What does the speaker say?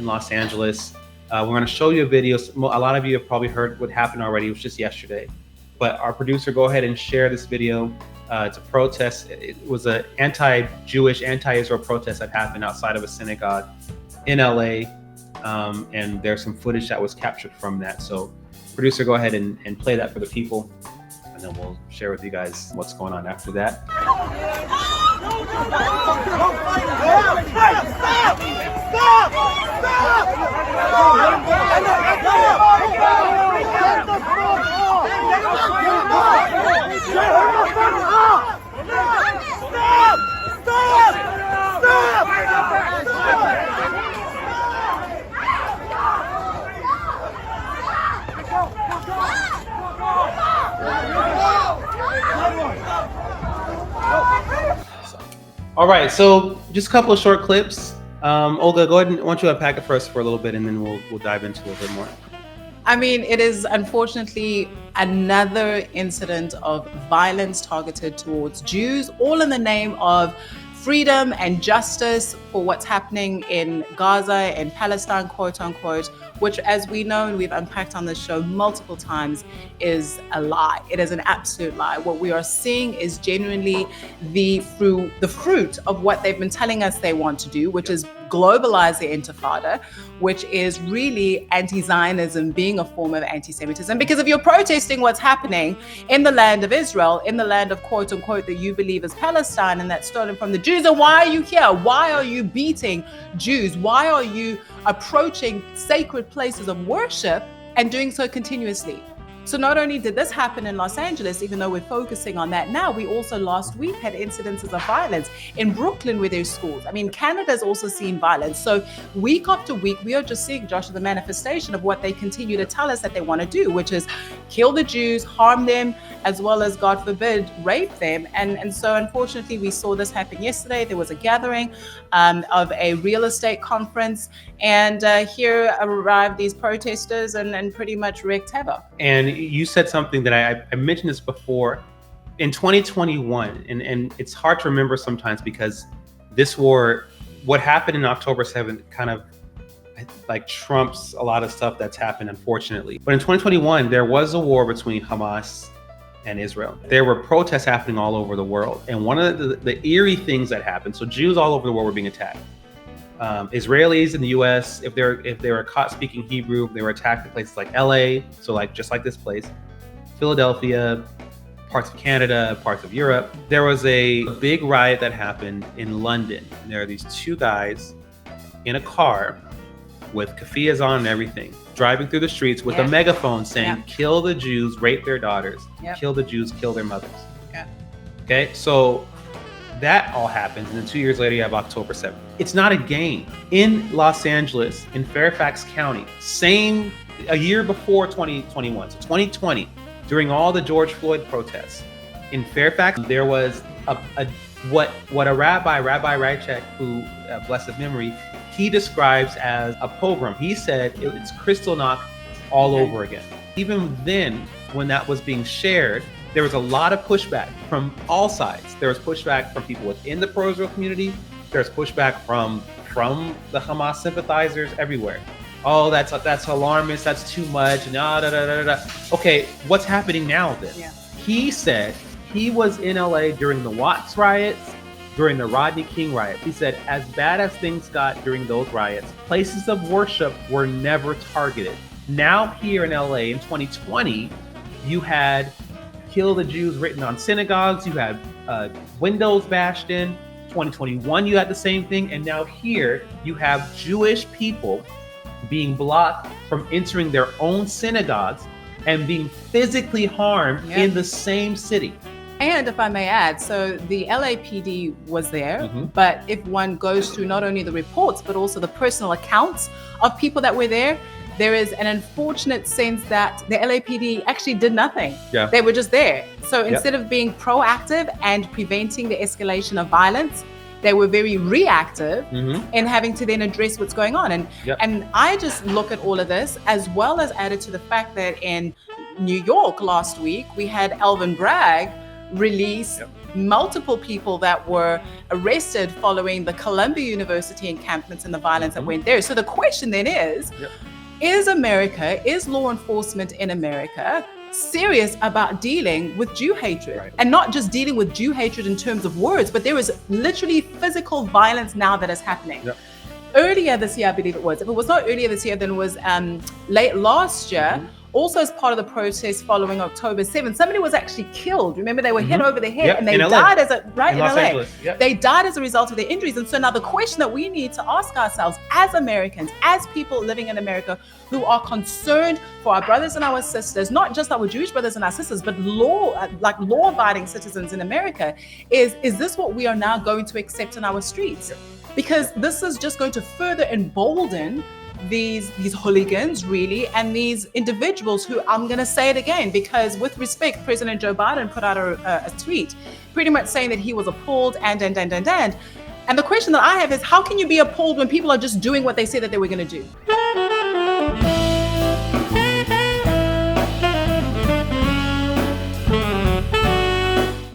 in Los Angeles. We're going to show you a video. A lot of you have probably heard what happened already. It was just yesterday. But our producer, go ahead and share this video. It's a protest. It was an anti-Jewish, anti-Israel protest that happened outside of a synagogue in LA. And there's some footage that was captured from that. So producer, go ahead and play that for the people. And then we'll share with you guys what's going on after that. All right, so just a couple of short clips. Olga, go ahead and why don't you unpack it for us for a little bit, and then we'll dive into it a bit more. I mean, it is unfortunately another incident of violence targeted towards Jews, all in the name of freedom and justice for what's happening in Gaza and Palestine, quote unquote, which, as we know and we've unpacked on this show multiple times, is a lie. It is an absolute lie. What we are seeing is genuinely the fruit of what they've been telling us they want to do, which is globalize the intifada, which is really anti-Zionism being a form of anti-Semitism. Because if you're protesting what's happening in the land of Israel, in the land of quote unquote that you believe is Palestine and that's stolen from the Jews, then why are you here? Why are you beating Jews? Why are you approaching sacred places of worship and doing so continuously? So not only did this happen in Los Angeles, even though we're focusing on that now, we also last week had incidences of violence in Brooklyn with their schools. I mean, Canada's also seen violence. So week after week, we are just seeing, Josh, the manifestation of what they continue to tell us that they want to do, which is kill the Jews, harm them, as well as, God forbid, rape them. And so unfortunately, we saw this happen yesterday. There was a gathering of a real estate conference, and here arrived these protesters and pretty much wreaked havoc. And you said something that I mentioned this before. In 2021, and it's hard to remember sometimes because this war, what happened in October 7th kind of like trumps a lot of stuff that's happened, unfortunately. But in 2021, there was a war between Hamas and Israel. There were protests happening all over the world. And one of the eerie things that happened, so Jews all over the world were being attacked. Israelis in the US, if they were caught speaking Hebrew, they were attacked in places like LA, so like just like this place, Philadelphia, parts of Canada, parts of Europe. There was a big riot that happened in London. And there are these two guys in a car with keffiyehs on and everything, driving through the streets with a megaphone saying, kill the Jews, rape their daughters, kill the Jews, kill their mothers. Okay, so that all happens, and then 2 years later you have October 7th. It's not a game. In Los Angeles, in Fairfax County, a year before 2021, so 2020, during all the George Floyd protests, in Fairfax, there was what a Rabbi Rychek, who, blessed memory, he describes as a pogrom. He said it's Kristallnacht all over again. Even then, when that was being shared, there was a lot of pushback from all sides. There was pushback from people within the pro-Israel community. There's pushback from the Hamas sympathizers everywhere. Oh, that's alarmist. That's too much. Okay, what's happening now then? He said he was in LA during the Watts riots, during the Rodney King riots. He said as bad as things got during those riots, places of worship were never targeted. Now here in LA in 2020, you had kill the Jews written on synagogues, you had windows bashed in. 2021, you had the same thing. And now here you have Jewish people being blocked from entering their own synagogues and being physically harmed in the same city. And if I may add, so the LAPD was there, but if one goes through not only the reports, but also the personal accounts of people that were there, there is an unfortunate sense that the LAPD actually did nothing. They were just there. So instead of being proactive and preventing the escalation of violence, they were very reactive in having to then address what's going on. And I just look at all of this, as well as added to the fact that in New York last week, we had Alvin Bragg release multiple people that were arrested following the Columbia University encampments and the violence that went there. So the question then is America, is law enforcement in America serious about dealing with Jew hatred? Right. And not just dealing with Jew hatred in terms of words, but there is literally physical violence now that is happening. Yep. Earlier this year, I believe it was. If it was not earlier this year, then it was late last year. Also, as part of the protest following October 7th, somebody was actually killed. Remember, they were hit over the head, and they died as a in Los LA. Angeles. Yep. They died as a result of their injuries. And so now the question that we need to ask ourselves as Americans, as people living in America who are concerned for our brothers and our sisters, not just our Jewish brothers and our sisters, but law-abiding citizens in America, is this what we are now going to accept in our streets? Because this is just going to further embolden these hooligans, really, and these individuals who, I'm going to say it again, because with respect, President Joe Biden put out a tweet pretty much saying that he was appalled and the question that I have is, how can you be appalled when people are just doing what they said that they were going to do?